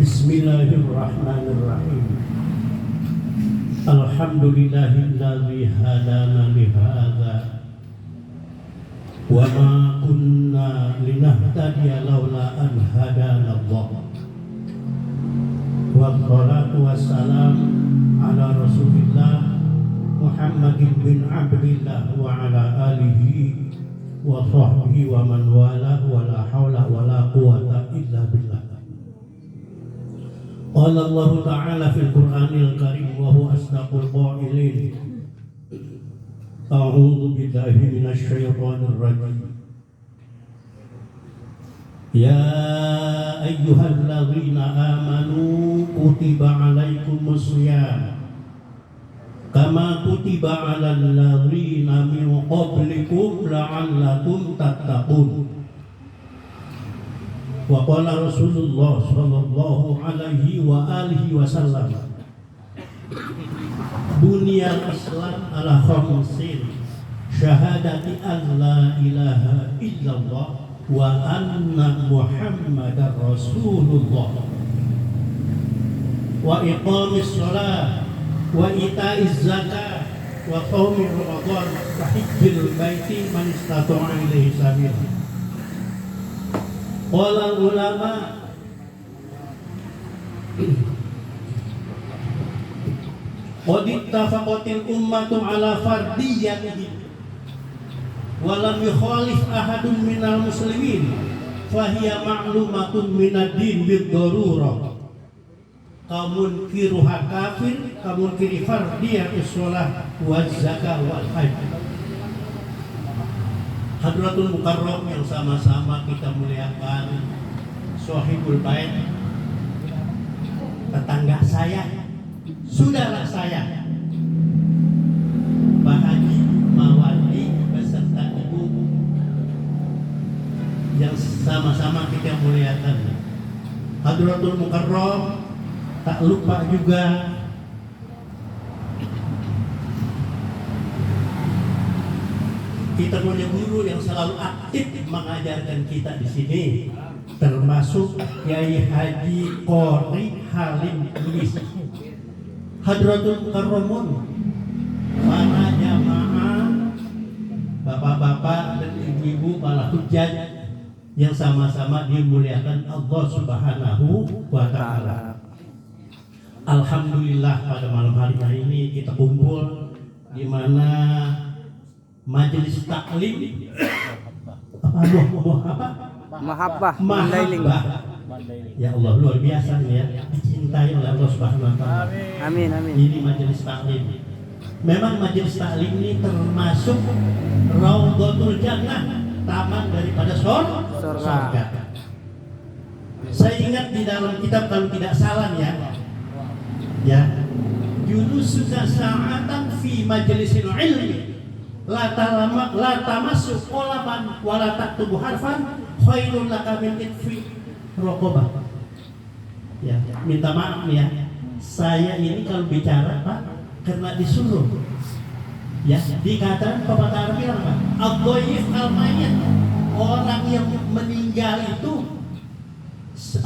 Bismillahirrahmanirrahim. Alhamdulillahilladzi hadana lihadza wa ma kunna linahtadiya laula an hadana Allah. Wassalatu wassalam ala Rasulillah Muhammadin bin Abdillah wa ala alihi wa sahbihi wa man wala wa la hawla wa la quwwata illa billah. Qala Allah Ta'ala fil Qur'anil Karim wa huwa asdaqul qailin. A'udzu billahi minasy syaithanir rajim. Ya ayyuhalladzina amanu kutiba 'alaikumus syiyam kama kutiba 'alal ladzina min qablikum la'allakum tattaqun. Wa qala Rasulullah sallallahu alaihi wa alihi wasallam, Bunyal Islam ala khamsin, syahadati an la ilaha illallah wa anna Muhammadar Rasulullah wa iqamis shalah wa ita'iz zakah wa shaumi ramadan wa hajjil baiti man istata'a ilaihi sabila. Qala ulama qad ittafaqatil ummatu ala fardiyatihi wa lam yukhalif ahadun minal muslimin fa hiya ma'lumatun minad din bid darurah. Kamun kiruha kafir, kamun kiri fardiyatus shalah wa zakah wal hajj. Hadratul Mukarram yang sama-sama kita muliakan, Sohibul Bait, tetangga saya, saudara saya, Pak Haji Mawali beserta ibu yang sama-sama kita muliakan. Hadratul Mukarram, tak lupa juga kita punya guru yang selalu aktif mengajarkan kita di sini, termasuk Kiai Haji Qori Halim Lubis. Hadratul Mukarramun, para jamaah, bapak-bapak dan ibu-ibu, para hujjah yang sama-sama dimuliakan Allah Subhanahu wa Ta'ala. Alhamdulillah pada malam hari ini kita kumpul di mana Majelis Taklim Mahabbah. Ya Allah, luar biasa nih ya, dicintai oleh Allah Subhanahu wa Ta'ala. Amin amin. Ini Majelis Taklim. Memang Majelis Taklim ini termasuk Raudhatul Jannah, taman daripada surga. Saya ingat di dalam kitab, kalau tidak salah ya, julusuna sa'atan fi majlisil ilmi la tamassu qalaman wa la taktubu harfan khairul laka min itfi raqabah. Ya, minta maaf ya. Saya ini kalau bicara Pak karena disuruh. Ya, dikatakan pepatah Arab bilang Pak, ad-dhaif al-mayyit, orang yang meninggal itu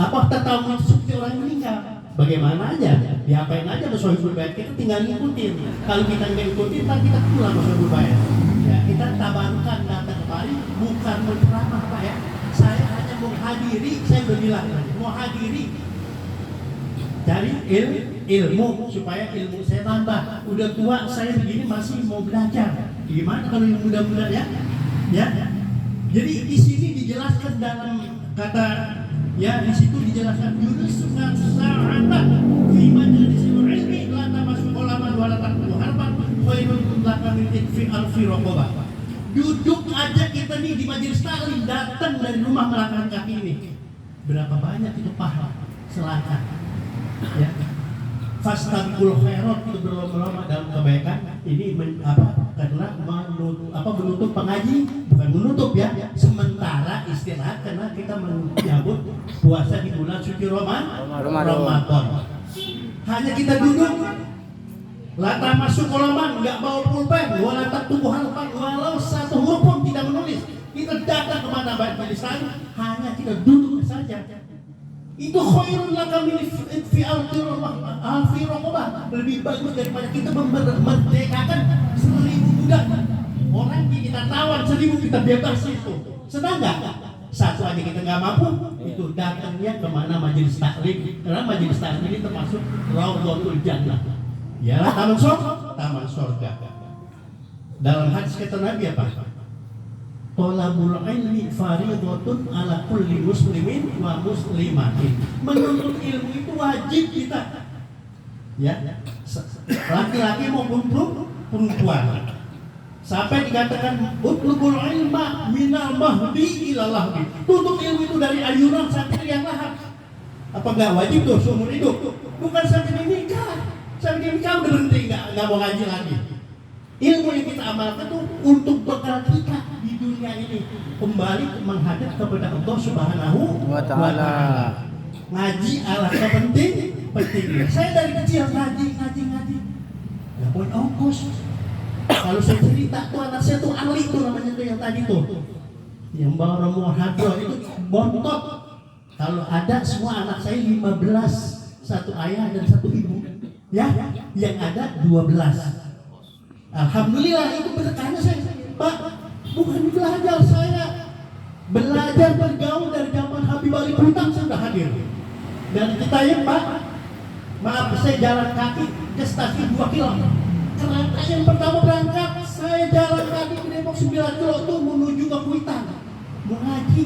tetamu seperti orang yang meninggal. Bagaimana aja, diapain aja sama Sohibul Bait, kita tinggal ngikutin. Kalau kita nggak ngikutin, kan kita pulang sama Sohibul Bait. Ya, kita tabarkan datang kemari bukan menceramah Pak ya. Saya hanya menghadiri, saya berbilang mau hadiri, cari ilmu supaya ilmu saya tambah. Udah tua saya begini masih mau belajar. Gimana kalau yang muda-muda ya? Jadi di sini dijelaskan dalam kata. Ya, di situ dijelaskan julusuna sa'atan fi majlisil ilmi la tamassu qalaman wa la taqulu harfan khairun laka min itfi alfi raqabah. Duduk aja kita nih di majelis taklim, datang dari rumah melangkah kaki ini. Berapa banyak itu pahala selangkah. Ya. Fastabiqul khairat, itu berlomba-lomba dalam kebaikan. Ini karena menutup pengaji, bukan menutup ya, sementara istirahat karena kita menyambut puasa di bulan suci Ramadan. Hanya kita duduk, lata masuk kolaman, nggak bawa pulpen, wala taktubu harfan, walau satu huruf pun tidak menulis. Kita datang kemana baik majelis, hanya kita duduk saja. Itu khairun laka min lebih bagus daripada kita memerdekakan 1000 budak. Orang kita tawan 1000 kita bebas itu. Senang nggak? Satu aja kita nggak mampu, itu datangnya kemana majelis taklim. Karena majelis taklim ini termasuk Raudhatul Jannah. Yalah taman surga. Dalam hadis kata Nabi apa? Thalabul ilmi fardhatun ala kulli muslimin wa muslimatin. Menuntut ilmu itu wajib kita. Ya, laki-laki maupun perempuan. Sampai dikatakan utlubul ilma minal mahdi ilal lahdi. Tuntut ilmu itu dari ayunan sampai yang lahar. Apa enggak wajib tuh seumur hidup? Bukan sampai nikah. Sampai nikah udah berhenti enggak mau ngaji lagi. Ilmu yang kita amalkan itu untuk bekal kita di dunia ini, kembali menghadap kepada Allah Subhanahu wa Ta'ala. Ngaji alatnya penting. Saya dari kecil ngaji. Nggak punya ongkos. Kalau saya cerita tuh anak saya tuh Ali tuh namanya tuh yang tadi tuh, yang bawa rombongan hadroh itu bontot. Kalau ada semua anak saya 15, satu ayah dan satu ibu. Ya, yang ada 12. Alhamdulillah itu berkahnya saya, Pak. Bukan belajar saya, belajar bergaul dari zaman Habib Ali Putang saya sudah hadir. Dan kita ya Pak, maaf saya jalan kaki ke stasiun 2 kilo. Kereta yang pertama berangkat, saya jalan kaki ke Depok 9 kilo tuh menuju ke Kuitang, mau ngaji,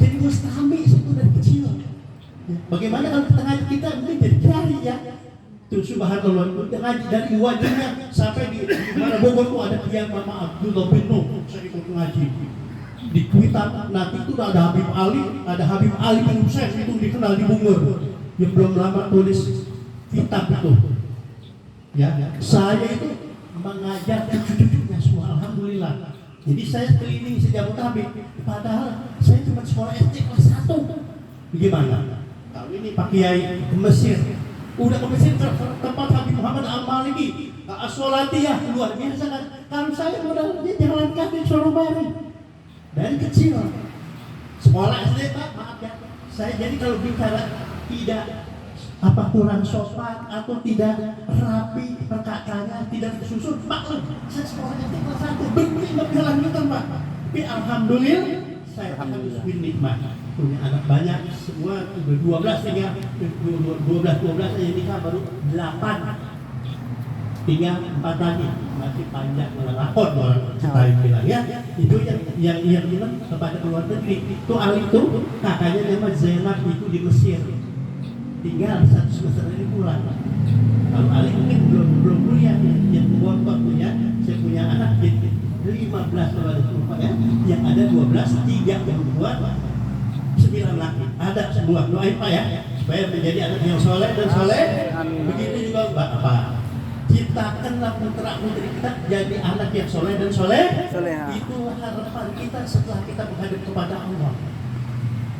jadi mustami situ dari kecil. Bagaimana kalau kita ngaji kita mungkin jadi kiai ya? Tuh subhanallah, ngaji dari wajahnya sampai di mana Bogor tuh ada Kiai Mama Abdullah bin Nuh, saya ikut ngaji. Di Kuitang nanti itu ada Habib Ali bin Husain itu dikenal di Bungur, yang belum lama tulis kitab itu. Ya, saya itu mengajar cucu-cucunya semua, alhamdulillah. Jadi saya keliling sejabotabek, padahal saya cuma sekolah SD kelas 1. Bagaimana? Tahu ini Pak Kiai ke Mesir. Udah ke Mesir tempat Habib Muhammad Al-Maliki, As-Solatiyah, luar biasa kan. Kalau saya modalnya jalan kaki Solo Bari dari kecil. Sekolah SD Pak, maaf ya. Saya jadi kalau bicara tidak kurang sopan atau tidak rapi perkataannya, tidak tersusun, maklum. Saya sekolah SD kelas 1, berhenti nggak bisa lanjutan Pak. Tapi alhamdulillah saya harus nikmat. Punya anak banyak, semua udah 12 tinggal 12 aja nikah baru 8. Tinggal 4 lagi, masih panjang melelakon orang lain bilang ya. Itu yang bilang kepada luar negeri. Itu Ali itu kakaknya nama Zainab itu di Mesir. Tinggal 1 semester ini pulang. Kalau Ali mungkin belum kuliah yang bontot punya. Saya punya anak 15 kalau ada lupa ya. Yang ada 12, 3 perempuan, 9 laki. Ada semua. Doain Pak ya, supaya menjadi anak yang soleh dan soleh. Begitu juga Bapak. Ciptakanlah putra-putri kita jadi anak yang soleh dan soleh. Itu harapan kita setelah kita menghadap kepada Allah.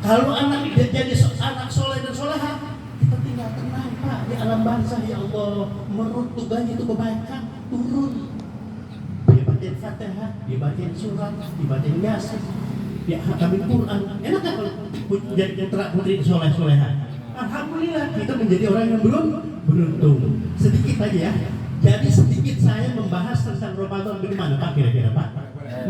Kalau anak jadi anak soleh dan soleha, kita tinggal tenang Pak di alam bangsa. Ya Allah, menurut tugasnya itu kebaikan turun. Dibacain Fatihah, dibacain surat, dibacain Yasin, ya hatamin Quran. Enak kan kalau jadi putra-putri soleh-soleha? Alhamdulillah kita menjadi orang yang beruntung. Sedikit aja ya. Jadi sedikit saya membahas tentang Ramadan bagaimana Pak kira-kira Pak?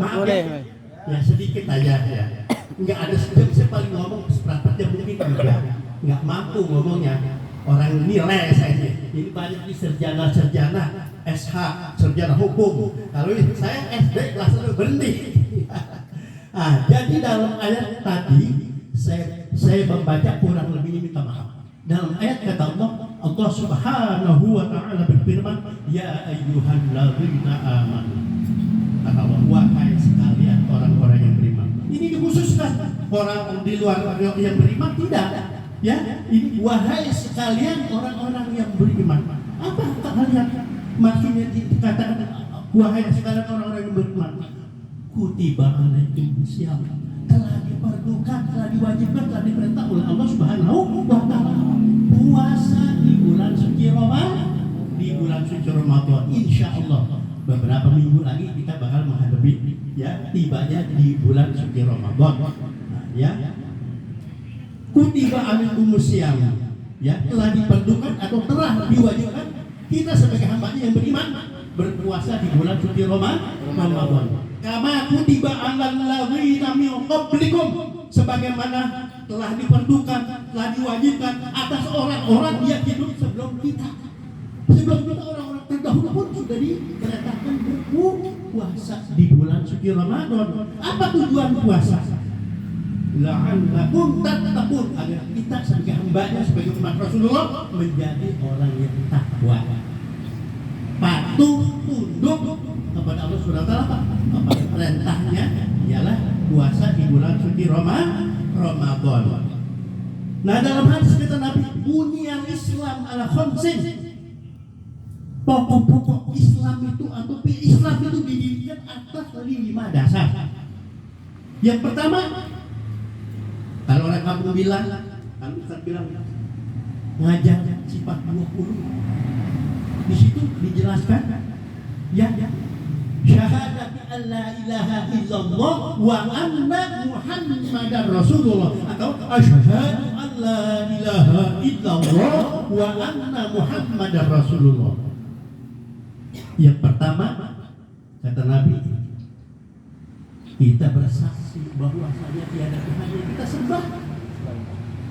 Maaf ya. Ya sedikit aja ya. Enggak ada saya paling ngomong seperempat jam ini juga. Enggak mampu ngomongnya. Orang nilai saya ini banyak di sarjana SH, sarjana hukum. Kalau saya SD kelas 1 berhenti. Jadi dalam ayat tadi saya membaca kurang lebih minta maaf. Dalam ayat kata Allah Subhanahu wa Ta'ala berfirman, ya ayyuhalladzina amanu. Kata Allah, wahai sekalian orang-orang yang beriman. Ini dikhususkan orang di luar yang beriman tidak. Ya, ini wahai sekalian orang-orang yang beriman. Apa kalian maksudnya dikatakan wahai sekalian orang-orang yang beriman? Kutiba alaikumusiyam, telah diperlukan, telah diwajibkan, telah diperintah oleh Allah Subhanahu wa Ta'ala puasa di bulan suci Ramadan. Insya Allah beberapa minggu lagi kita bakal menghadapi ya tibanya di bulan suci Ramadan. Ya. Kutiba alaikumusiyam, ya telah diperlukan atau telah diwajibkan Kita sebagai hambanya yang beriman berpuasa di bulan suci Ramadan. Kama kutiba 'alal ladzina min qablikum, sebagaimana telah diperdukan, telah diwajibkan atas orang-orang yang hidup sebelum kita. Sebelum kita orang-orang terdahulu pun sudah diperintahkan berpuasa di bulan suci Ramadan. Apa tujuan puasa? La'allakum tattaqun, agar kita sebagai hambanya, sebagai umat Rasulullah menjadi orang yang takwa, patuh, tunduk kepada Allah Subhanahu wa taala, kepada perintahnya ialah puasa di bulan suci Ramadan. Nah, dalam hadis kata Nabi, buniyal Islam ala khamsin. Pokok-pokok Islam itu atau Islam itu didirikan atas 5 dasar. Yang pertama, kalau orang kampung bilang, kalau Ustaz bilang ngajar sifat 20. Di situ dijelaskan ya syahadat an la ilaha illallah wa anna muhammadar rasulullah, atau asyhadu an la ilaha illallah wa anna muhammadar rasulullah. Yang pertama kata Nabi, kita bersaksi bahwasanya tiada Tuhan yang kita sembah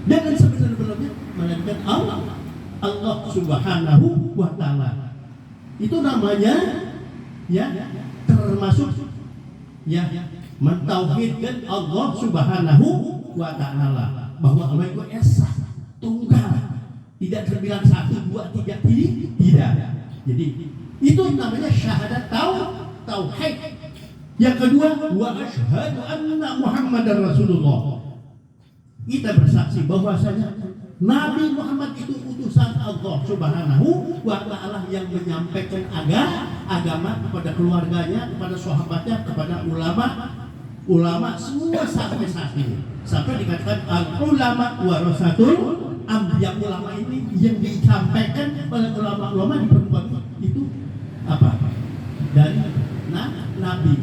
dengan sebenar-benarnya melainkan Allah Subhanahu wa taala. Itu namanya ya termasuk ya mentauhidkan Allah Subhanahu wa taala, bahwa Allah itu esa, tunggal, tidak terbilang 1, 2, 3, tidak. Jadi itu namanya syahadat tauhid. Yang kedua, wa asyhadu anna muhammadar rasulullah. Kita bersaksi bahwasanya Nabi Muhammad itu utusan Allah Subhanahu wa taala yang menyampaikan agama kepada keluarganya, kepada sahabatnya, kepada ulama semua sampai saat ini. Sampai dikatakan al-ulama warasatul anbiya, ulama ini yang disampaikan oleh ulama-ulama di perkumpulan itu apa? Dari Nabi,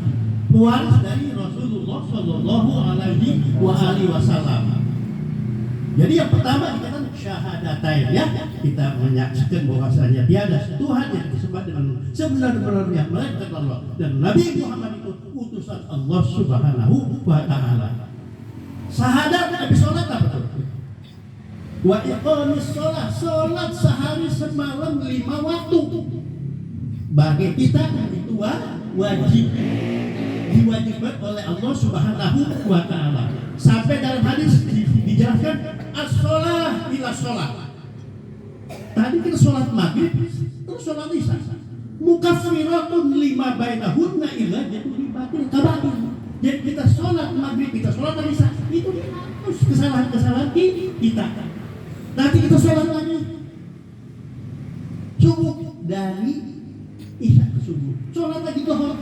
pewaris dari Rasulullah Shallallahu Alaihi Wasallam. Jadi yang pertama dikatakan syahadatain, ya, kita menyaksikan bahwasanya tiada Tuhan yang disembah dengan sebenar-benarnya melainkan Allah, dan Nabi Muhammad itu utusan Allah Subhanahu wa taala. Syahadat habis sholat apa tuh? Wa iqamis sholat sehari semalam 5 waktu. Bagi kita itu wajib, diwajibkan oleh Allah Subhanahu wa taala. Sampai dalam hadis dijelaskan as-shalah ila shalah. Tadi kita sholat maghrib, terus sholat isya. Mukaffiratun lima bainahunna illa jatuhibatil kabair. Jadi kita sholat maghrib, kita sholat isya, itu dihapus kesalahan-kesalahan kita. Nanti kita sholat lagi subuh, dari isya ke subuh, sholat lagi zuhur,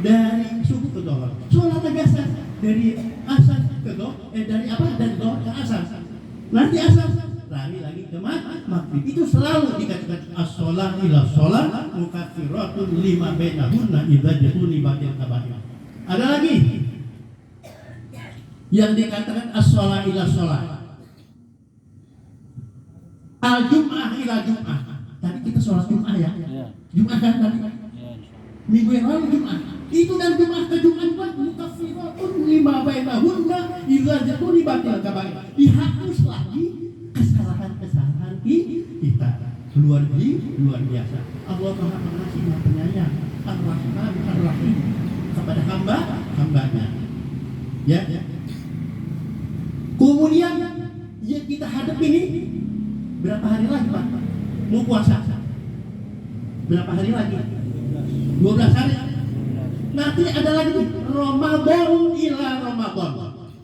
dari subuh ke zuhur, sholat lagi asar, dari asar ke zuhur, dari zuhur ke asar, nanti asar lari lagi ke maghrib. Itu selalu dikatakan as-shalah ila shalah mukaffiratun lima bainahunna idza jatunibatil kabair. Ada lagi yang dikatakan as-shalah ila shalah, al-jum'ah ila jum'ah. Tadi kita sholat Jum'ah ya. Jum'ah kan tadi. Minggu yang lalu Jum'ah. Itu dari Jum'ah ke Jum'ah pun mukaffiratun lima bainahunna idza jatunibatil kabair. Dihapus lagi kesalahan-kesalahan kita. Luar biasa. Allah Maha Pengasih Maha Penyayang, Ar-Rahman Ar-Rahim kepada hambanya. Ya. Kemudian yang kita hadapi ini berapa hari lagi, Pak? Mau puasa? Berapa hari lagi? 12 hari. Nanti ada lagi Ramadan ila Ramadan.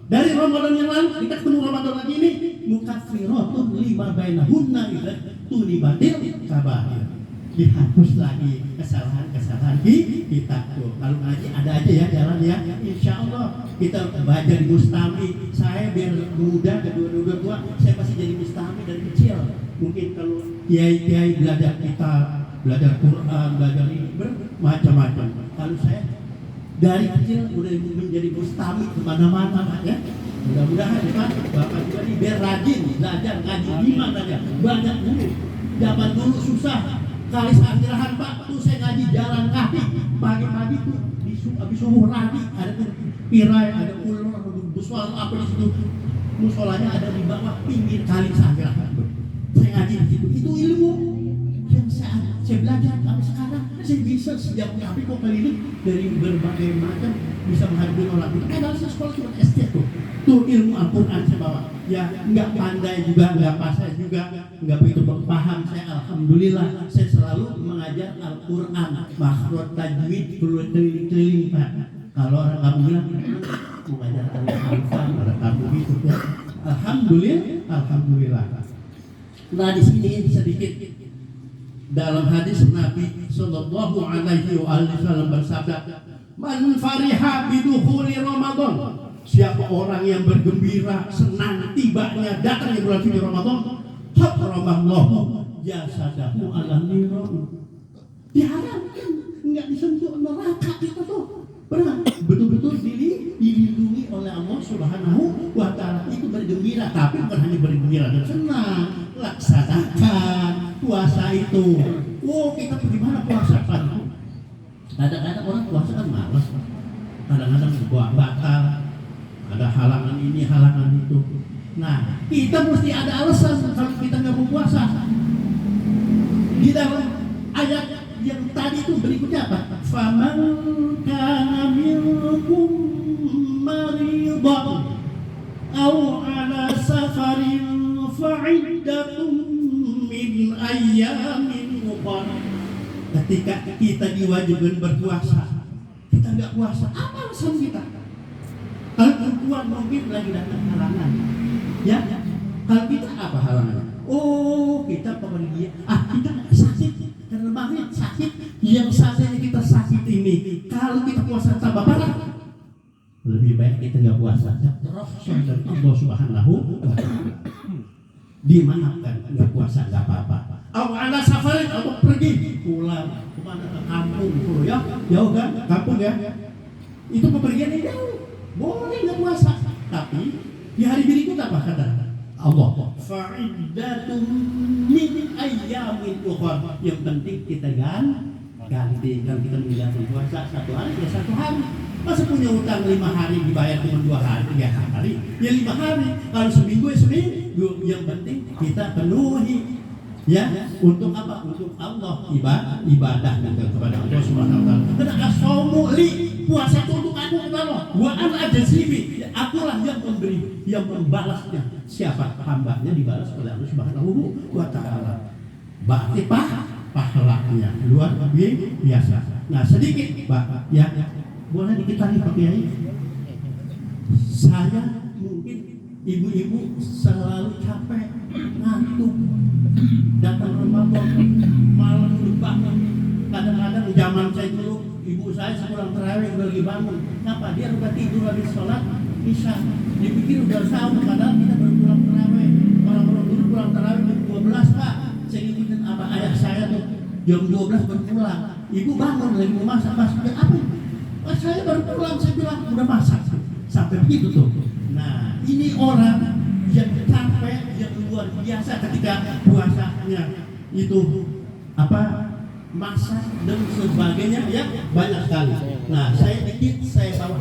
Dari Ramadan yang lalu kita ketemu Ramadan lagi ini, mukaffiratun lima bainahunna idza tunibatil kabair. Dihapus lagi kesalahan-kesalahan kita tuh. Kalau ngaji ada aja ya jalan ya. Insyaallah kita belajar di Mustami. Saya biar muda kedua-dua saya pasti jadi Mustami dari kecil. Mungkin kalau kiai-kiai belajar kita, belajar Quran, belajar ini bermacam-macam. Kalau saya dari kecil udah menjadi Mustami kemana-mana ya. Mudah-mudahan Pak Bapak juga nih biar rajin belajar ngaji di mana aja. Banyak dulu. Zaman dulu susah. Kali Sanggrahan Pak tuh saya ngaji jalan kaki pagi-pagi tuh habis subuh ragi ada tuh pirai, ada ulur, ada buswal apa di situ. Musolanya ada di bawah pinggir Kali Sanggrahan. Saya ngaji di situ. Itu ilmu yang saya belajar sampai sekarang. Saya bisa sejak kami kok keliling dari berbagai macam bisa menghadapi orang itu. Padahal saya sekolah cuma SD tuh. Tuh ilmu Al-Quran saya bawa. Ya nggak pandai juga, nggak pasai juga, nggak begitu paham. Saya alhamdulillah saya selalu mengajar Al-Quran, makhraj tajwid, keliling-keliling Pak. Kalau orang kamu bilang mengajar Al-Quran, orang kamu gitu ya. Alhamdulillah. Nah di sini sedikit dalam hadis Nabi Sallallahu Alaihi Wasallam bersabda, "Man fariha bidukhuli Ramadan." Siapa orang yang bergembira senang tibanya datangnya bulan suci Ramadan, harramallahu jasadahu ala niran. Diharamkan enggak disentuh neraka kita tuh. Benar, betul-betul dilindungi oleh Allah Subhanahu wa Ta'ala. Itu bergembira, tapi bukan hanya bergembira dan senang, laksanakan puasa itu. Oh, kita bagaimana puasa Pak? Kadang-kadang orang puasa kan malas, kadang-kadang buat batal, ada halangan ini, halangan itu. Nah, kita mesti ada alasan kalau kita nggak mau puasa. Di dalam ayat yang tadi itu berikutnya apa? Faman kana minkum maridan aw ala safarin fa'iddatun min ayyamin ukhra. Ketika kita diwajibkan berpuasa, kita nggak puasa, apa alasan kita? Kalau perempuan mungkin lagi datang halangan, ya. Kalau kita apa halangannya? Oh, kita pemergian. Kita sakit karena banget sakit. Yang saatnya kita sakit ini, kalau kita puasa tambah parah, lebih baik kita nggak puasa. Rasul dari Allah Subhanahu wa Ta'ala dimaafkan, nggak puasa nggak apa-apa. Ada safarin atau pergi pulang kemana, ke kampung tuh ya, jauh kan kampung ya. Itu pepergian yang jauh. Boleh nggak puasa, tapi di hari berikut apa kata Allah? Fa'iddatun min ayyamin ukhra. Yang penting kita ganti. Kalau kita menjalankan puasa 1 hari ya 1 hari. Masa punya utang 5 hari dibayar cuma 2 hari, 3 hari? Ya 5 hari. Kalau seminggu ya seminggu. Yang penting kita penuhi. Ya, untuk apa? Untuk Allah, ibadah kepada Allah Subhanahu wa Ta'ala. Karena as-shaumu li, puasa itu untuk aku kata Allah. Wa ana ajzibi, akulah yang memberi, yang membalasnya. Siapa hambanya dibalas oleh Allah Subhanahu wa Ta'ala. Berarti pahalanya luar biasa. Nah, sedikit Pak, ya. Boleh diketahui Pak Kiai. Saya mungkin ibu-ibu selalu capek, ngantuk, datang Ramadan malam udah bangun. Kadang-kadang zaman saya dulu ibu saya sepulang terawih udah lagi bangun. Kenapa? Dia udah tidur habis sholat bisa. Dipikir udah sahur, padahal kita baru pulang terawih. Orang-orang dulu pulang terawih jam 12 Pak. Saya ngikutin apa ayah saya tuh jam 12 baru pulang. Ibu bangun lagi mau masak, apa? Saya baru pulang, saya bilang udah masak. Sampai begitu tuh. Nah, ini orang yang capek, yang luar biasa ketika puasanya itu apa masak dan sebagainya ya banyak sekali. Nah, saya bawa